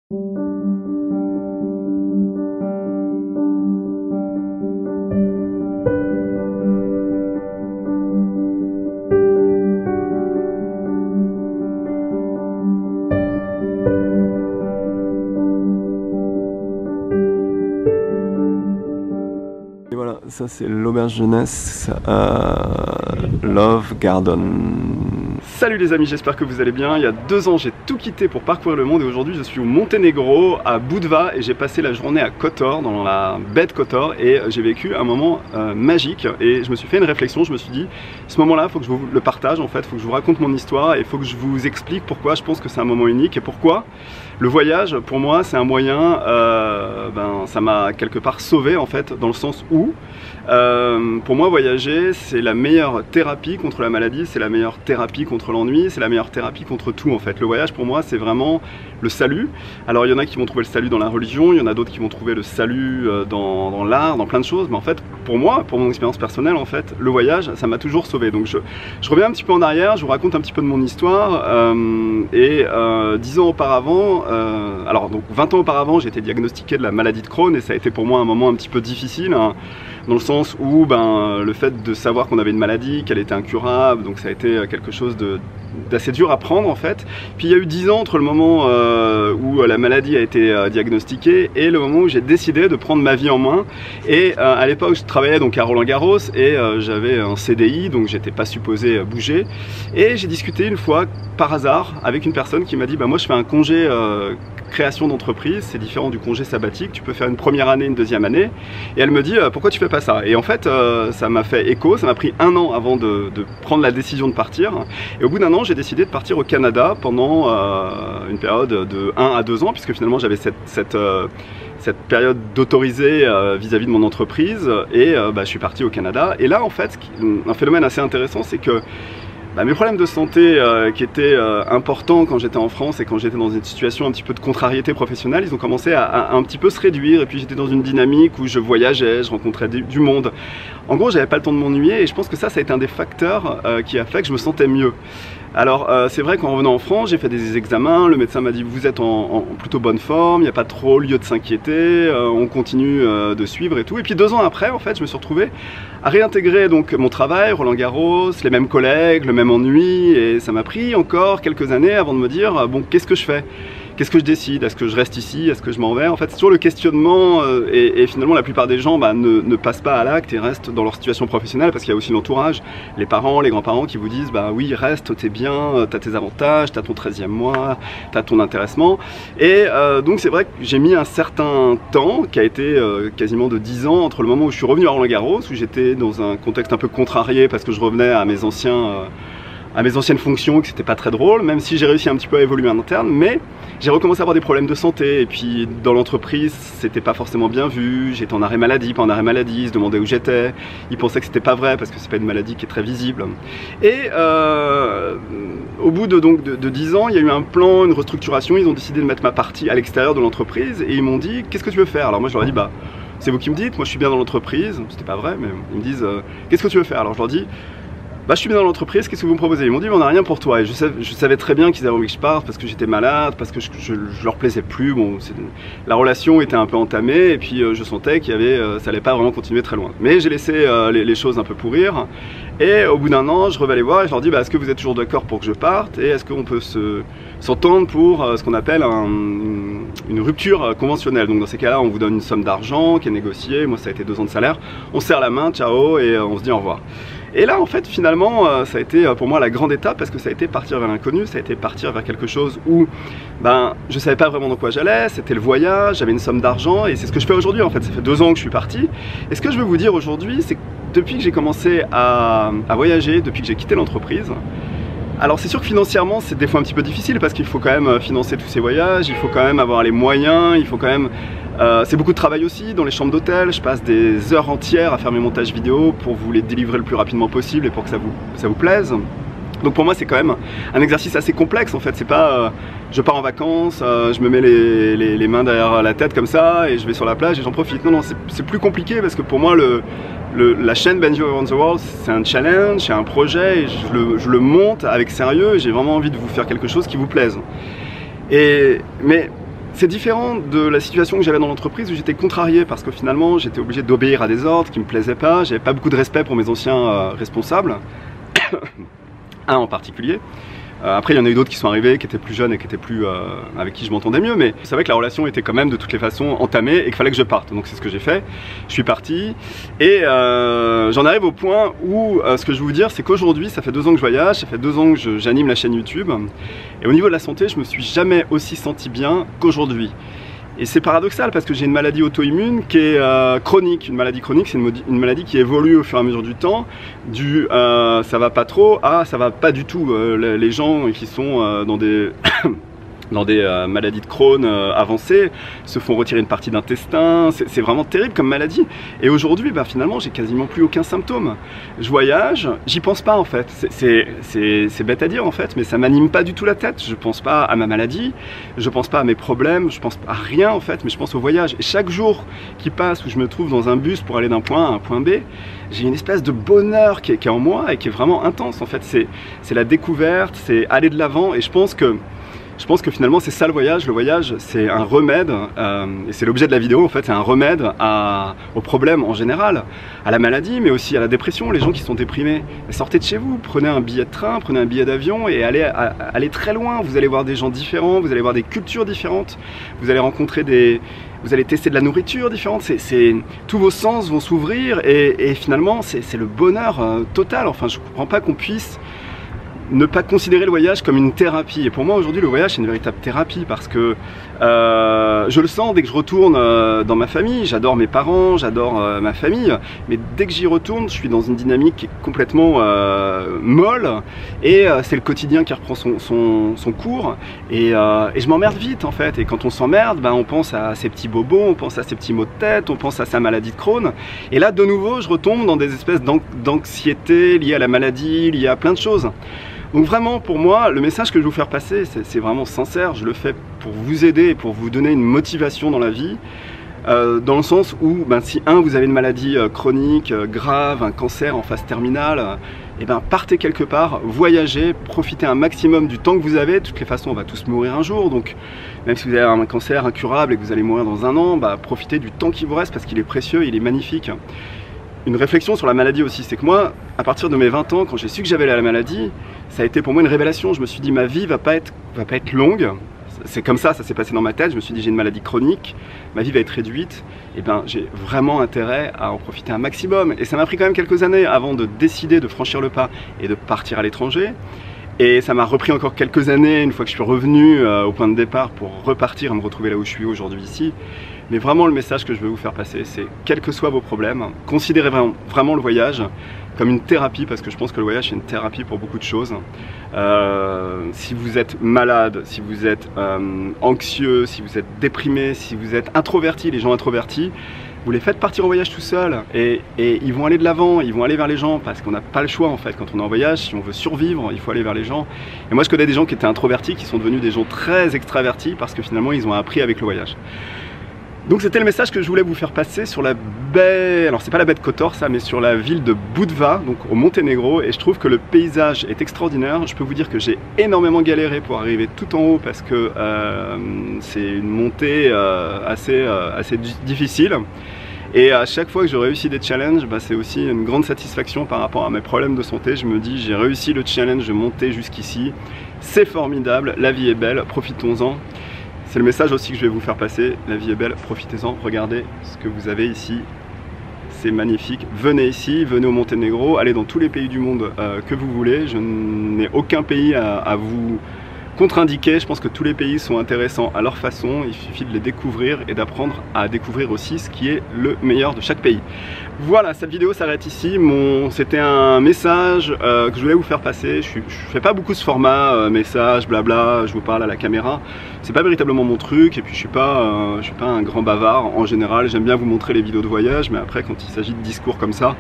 Ça c'est l'auberge jeunesse Love Garden. Salut les amis, j'espère que vous allez bien. Il y a 2 ans j'ai tout quitté pour parcourir le monde et aujourd'hui je suis au Monténégro, à Budva, et j'ai passé la journée à Kotor, dans la baie de Kotor, et j'ai vécu un moment magique. Et je me suis fait une réflexion, je me suis dit, ce moment là il faut que je vous le partage en fait, il faut que je vous raconte mon histoire et il faut que je vous explique pourquoi je pense que c'est un moment unique et pourquoi le voyage pour moi c'est un moyen, ça m'a quelque part sauvé en fait, dans le sens où pour moi voyager c'est la meilleure thérapie contre la maladie, c'est la meilleure thérapie contre l'ennui, c'est la meilleure thérapie contre tout en fait. Le voyage pour moi c'est vraiment le salut. Alors il y en a qui vont trouver le salut dans la religion, il y en a d'autres qui vont trouver le salut dans l'art, dans plein de choses, mais en fait pour moi, pour mon expérience personnelle en fait, le voyage ça m'a toujours sauvé. Donc je reviens un petit peu en arrière, je vous raconte un petit peu de mon histoire 10 ans auparavant, alors donc 20 ans auparavant j'ai été diagnostiqué de la maladie de Crohn et ça a été pour moi un moment un petit peu difficile, hein, dans le sens où le fait de savoir qu'on avait une maladie, qu'elle était incurable, donc ça a été quelque chose d'assez dur à prendre en fait. Puis il y a eu 10 ans entre le moment où la maladie a été diagnostiquée et le moment où j'ai décidé de prendre ma vie en main. Et à l'époque je travaillais donc à Roland-Garros et j'avais un CDI, donc j'étais pas supposé bouger. Et j'ai discuté une fois par hasard avec une personne qui m'a dit moi je fais un congé création d'entreprise, c'est différent du congé sabbatique, tu peux faire une première année, une deuxième année. Et elle me dit pourquoi tu fais pas ça? Et en fait ça m'a fait écho, ça m'a pris 1 an avant de prendre la décision de partir. Et au bout d'1 an j'ai décidé de partir au Canada pendant une période de 1 à 2 ans, puisque finalement j'avais cette période d'autorisé vis-à-vis de mon entreprise, et je suis parti au Canada. Et là en fait un phénomène assez intéressant, c'est que mes problèmes de santé qui étaient importants quand j'étais en France et quand j'étais dans une situation un petit peu de contrariété professionnelle, ils ont commencé à un petit peu se réduire, et puis j'étais dans une dynamique où je voyageais, je rencontrais du monde. En gros, j'avais pas le temps de m'ennuyer et je pense que ça a été un des facteurs qui a fait que je me sentais mieux. Alors c'est vrai qu'en revenant en France, j'ai fait des examens, le médecin m'a dit vous êtes en plutôt bonne forme, il n'y a pas trop lieu de s'inquiéter, on continue de suivre et tout. Et puis 2 ans après en fait, je me suis retrouvé à réintégrer donc mon travail, Roland-Garros, les mêmes collègues, le même ennui, et ça m'a pris encore quelques années avant de me dire bon, qu'est-ce que je fais? Qu'est-ce que je décide? Est-ce que je reste ici? Est-ce que je m'en vais? En fait, c'est toujours le questionnement et finalement, la plupart des gens ne passent pas à l'acte et restent dans leur situation professionnelle, parce qu'il y a aussi l'entourage, les parents, les grands-parents qui vous disent oui, reste, t'es bien, t'as tes avantages, t'as ton 13e mois, t'as ton intéressement. Et donc, c'est vrai que j'ai mis un certain temps, qui a été quasiment de 10 ans, entre le moment où je suis revenu à Roland-Garros, où j'étais dans un contexte un peu contrarié parce que je revenais à mes anciennes fonctions, que c'était pas très drôle, même si j'ai réussi un petit peu à évoluer en interne, mais j'ai recommencé à avoir des problèmes de santé, et puis dans l'entreprise c'était pas forcément bien vu, j'étais en arrêt maladie, pas en arrêt maladie, ils se demandaient où j'étais, ils pensaient que c'était pas vrai parce que c'est pas une maladie qui est très visible. Et au bout de 10 ans, il y a eu un plan, une restructuration, ils ont décidé de mettre ma partie à l'extérieur de l'entreprise et ils m'ont dit qu'est-ce que tu veux faire? Alors moi je leur ai dit c'est vous qui me dites, moi je suis bien dans l'entreprise, c'était pas vrai, mais ils me disent qu'est-ce que tu veux faire? Alors je leur dis je suis bien dans l'entreprise, qu'est-ce que vous me proposez? Ils m'ont dit on n'a rien pour toi. Et je savais très bien qu'ils avaient envie que je parte parce que j'étais malade, parce que je leur plaisais plus. Bon, la relation était un peu entamée et puis je sentais ça allait pas vraiment continuer très loin. Mais j'ai laissé les choses un peu pourrir. Et au bout d'1 an, je reviens les voir et je leur dis est-ce que vous êtes toujours d'accord pour que je parte? Et est-ce qu'on peut s'entendre pour ce qu'on appelle une rupture conventionnelle? Donc dans ces cas-là, on vous donne une somme d'argent qui est négociée. Moi, ça a été 2 ans de salaire. On serre la main, ciao, et on se dit au revoir. Et là en fait finalement ça a été pour moi la grande étape, parce que ça a été partir vers l'inconnu, ça a été partir vers quelque chose où je savais pas vraiment dans quoi j'allais, c'était le voyage, j'avais une somme d'argent, et c'est ce que je fais aujourd'hui en fait. Ça fait 2 ans que je suis parti, et ce que je veux vous dire aujourd'hui, c'est que depuis que j'ai commencé à voyager, depuis que j'ai quitté l'entreprise, alors c'est sûr que financièrement c'est des fois un petit peu difficile, parce qu'il faut quand même financer tous ces voyages, il faut quand même avoir les moyens, il faut quand même... c'est beaucoup de travail aussi dans les chambres d'hôtel, je passe des heures entières à faire mes montages vidéo pour vous les délivrer le plus rapidement possible et pour que ça vous plaise. Donc pour moi c'est quand même un exercice assez complexe en fait, c'est pas je pars en vacances, je me mets les mains derrière la tête comme ça et je vais sur la plage et j'en profite. Non, c'est plus compliqué, parce que pour moi la chaîne Benji Around the World c'est un challenge, c'est un projet, et je le monte avec sérieux, et j'ai vraiment envie de vous faire quelque chose qui vous plaise. Mais C'est différent de la situation que j'avais dans l'entreprise où j'étais contrarié parce que finalement j'étais obligé d'obéir à des ordres qui me plaisaient pas, j'avais pas beaucoup de respect pour mes anciens responsables, un en particulier. Après il y en a eu d'autres qui sont arrivés, qui étaient plus jeunes et qui étaient plus avec qui je m'entendais mieux, mais c'est vrai que la relation était quand même de toutes les façons entamée et qu'il fallait que je parte. Donc c'est ce que j'ai fait, je suis parti et j'en arrive au point où ce que je veux vous dire c'est qu'aujourd'hui ça fait 2 ans que je voyage, ça fait 2 ans que j'anime la chaîne YouTube et au niveau de la santé je me suis jamais aussi senti bien qu'aujourd'hui. Et c'est paradoxal parce que j'ai une maladie auto-immune qui est chronique. Une maladie chronique, c'est une maladie qui évolue au fur et à mesure du temps. Du ça va pas trop à ça va pas du tout. Les gens qui sont dans des dans des maladies de Crohn avancées, se font retirer une partie d'intestin, c'est vraiment terrible comme maladie. Et aujourd'hui, bah, finalement, j'ai quasiment plus aucun symptôme. Je voyage, j'y pense pas en fait. C'est bête à dire en fait, mais ça m'anime pas du tout la tête. Je pense pas à ma maladie, je pense pas à mes problèmes, je pense à rien en fait, mais je pense au voyage. Et chaque jour qui passe où je me trouve dans un bus pour aller d'un point A à un point B, j'ai une espèce de bonheur qui est en moi et qui est vraiment intense en fait. C'est la découverte, c'est aller de l'avant et je pense que finalement c'est ça le voyage c'est un remède, et c'est l'objet de la vidéo en fait, c'est un remède aux problèmes en général, à la maladie mais aussi à la dépression, les gens qui sont déprimés. Sortez de chez vous, prenez un billet de train, prenez un billet d'avion et allez très loin, vous allez voir des gens différents, vous allez voir des cultures différentes, vous allez rencontrer vous allez tester de la nourriture différente, tous vos sens vont s'ouvrir et finalement c'est le bonheur total. Enfin je comprends pas qu'on puisse ne pas considérer le voyage comme une thérapie. Et pour moi aujourd'hui le voyage c'est une véritable thérapie parce que je le sens dès que je retourne dans ma famille. J'adore mes parents, j'adore ma famille, mais dès que j'y retourne je suis dans une dynamique qui est complètement molle et c'est le quotidien qui reprend son cours et je m'emmerde vite en fait. Et quand on s'emmerde, ben, on pense à ses petits bobos, on pense à ses petits maux de tête, on pense à sa maladie de Crohn et là de nouveau je retombe dans des espèces d'anxiété liées à la maladie, liées à plein de choses. Donc vraiment pour moi le message que je veux vous faire passer c'est vraiment sincère, je le fais pour vous aider et pour vous donner une motivation dans la vie, dans le sens où ben, si vous avez une maladie chronique, grave, un cancer en phase terminale, et ben partez quelque part, voyagez, profitez un maximum du temps que vous avez. De toutes les façons on va tous mourir un jour, donc même si vous avez un cancer incurable et que vous allez mourir dans 1 an, bah, profitez du temps qui vous reste parce qu'il est précieux, il est magnifique. Une réflexion sur la maladie aussi, c'est que moi, à partir de mes 20 ans, quand j'ai su que j'avais la maladie, ça a été pour moi une révélation. Je me suis dit, ma vie va pas être longue. C'est comme ça s'est passé dans ma tête. Je me suis dit, j'ai une maladie chronique, ma vie va être réduite. Et ben, j'ai vraiment intérêt à en profiter un maximum. Et ça m'a pris quand même quelques années avant de décider de franchir le pas et de partir à l'étranger. Et ça m'a repris encore quelques années, une fois que je suis revenu au point de départ pour repartir et me retrouver là où je suis aujourd'hui ici. Mais vraiment le message que je veux vous faire passer, c'est quels que soient vos problèmes, considérez vraiment le voyage comme une thérapie, parce que je pense que le voyage c'est une thérapie pour beaucoup de choses. Si vous êtes malade, si vous êtes anxieux, si vous êtes déprimé, si vous êtes introverti, les gens introvertis, vous les faites partir en voyage tout seul et ils vont aller de l'avant, ils vont aller vers les gens parce qu'on n'a pas le choix en fait. Quand on est en voyage, si on veut survivre, il faut aller vers les gens. Et moi je connais des gens qui étaient introvertis, qui sont devenus des gens très extravertis parce que finalement ils ont appris avec le voyage. Donc c'était le message que je voulais vous faire passer sur la baie, alors c'est pas la baie de Kotor ça, mais sur la ville de Budva, donc au Monténégro, et je trouve que le paysage est extraordinaire. Je peux vous dire que j'ai énormément galéré pour arriver tout en haut parce que c'est une montée assez difficile. Et à chaque fois que je réussis des challenges, bah, c'est aussi une grande satisfaction par rapport à mes problèmes de santé. Je me dis, j'ai réussi le challenge de monter jusqu'ici, c'est formidable, la vie est belle, profitons-en. C'est le message aussi que je vais vous faire passer, la vie est belle, profitez-en, regardez ce que vous avez ici, c'est magnifique. Venez ici, venez au Monténégro, allez dans tous les pays du monde que vous voulez, je n'ai aucun pays à vous contre-indiquer, je pense que tous les pays sont intéressants à leur façon, il suffit de les découvrir et d'apprendre à découvrir aussi ce qui est le meilleur de chaque pays. Voilà, cette vidéo s'arrête ici, c'était un message que je voulais vous faire passer. Je fais pas beaucoup ce format, message, blabla, je vous parle à la caméra, c'est pas véritablement mon truc, et puis je suis pas un grand bavard en général, j'aime bien vous montrer les vidéos de voyage, mais après quand il s'agit de discours comme ça,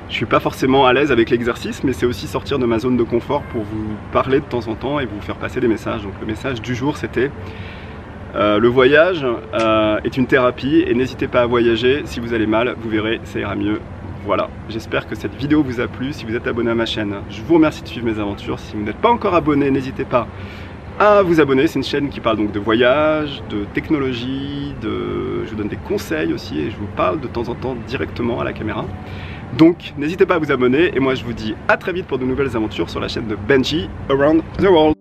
je suis pas forcément à l'aise avec l'exercice, mais c'est aussi sortir de ma zone de confort pour vous parler de temps en temps et vous faire passer des messages. Donc le message du jour c'était le voyage est une thérapie et n'hésitez pas à voyager. Si vous allez mal, vous verrez, ça ira mieux. Voilà, j'espère que cette vidéo vous a plu. Si vous êtes abonné à ma chaîne, je vous remercie de suivre mes aventures. Si vous n'êtes pas encore abonné, n'hésitez pas à vous abonner. C'est une chaîne qui parle donc de voyage, de technologie, je vous donne des conseils aussi et je vous parle de temps en temps directement à la caméra. Donc n'hésitez pas à vous abonner et moi je vous dis à très vite pour de nouvelles aventures sur la chaîne de Benji Around the World.